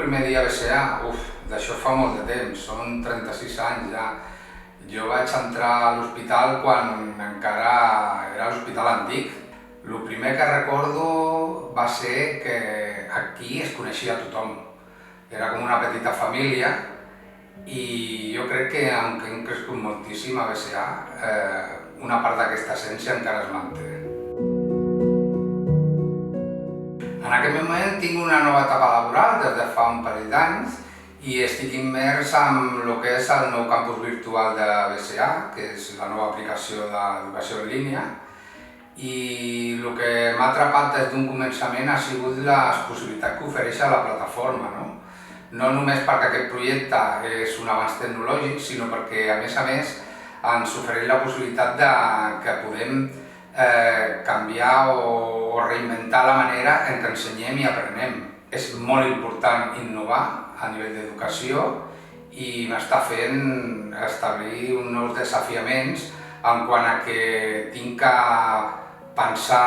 primer dia a BCA? D'això fa molt de temps, són 36 anys ja. Jo vaig entrar a l'hospital quan encara era l'hospital antic. El primer que recordo va ser que aquí es coneixia tothom. Era com una petita família i jo crec que, aunque hem crescut moltíssim a BCA, una part d'aquesta essència encara es manté. En aquest moment tinc una nova etapa laboral des de fa un parell d'anys i estic immers en el que és el nou campus virtual de BCA, que és la nova aplicació d'educació en línia. I el que m'ha atrapat des d'un començament ha sigut les possibilitats que ofereix la plataforma. No només perquè aquest projecte és un avanç tecnològic, sinó perquè, a més, ens ofereix la possibilitat que podem canviar o reinventar la manera en què ensenyem i aprenem. És molt important innovar a nivell d'educació i m'està fent establir uns nous desafiaments en quant a que tinc que pensar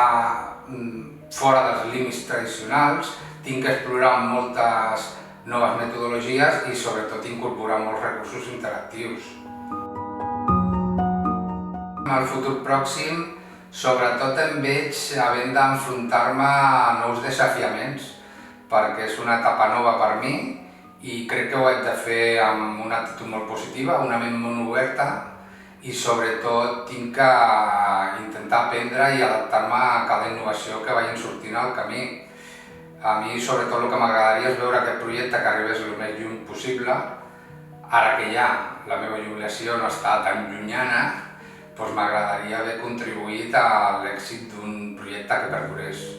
fora dels límits tradicionals, tinc que explorar moltes noves metodologies i sobretot incorporar molts recursos interactius. En el futur pròxim, sobretot em veig havent d'enfrontar-me a nous desafiaments, perquè és una etapa nova per mi i crec que ho haig de fer amb una actitud molt positiva, una ment molt oberta i sobretot tinc que intentar aprendre i adaptar-me a cada innovació que vagin sortint al camí. A mi sobretot el que m'agradaria és veure aquest projecte que arribés el més lluny possible. Ara que ja la meva jubilació no està tan llunyana, doncs m'agradaria haver contribuït a l'èxit d'un projecte que perdurés.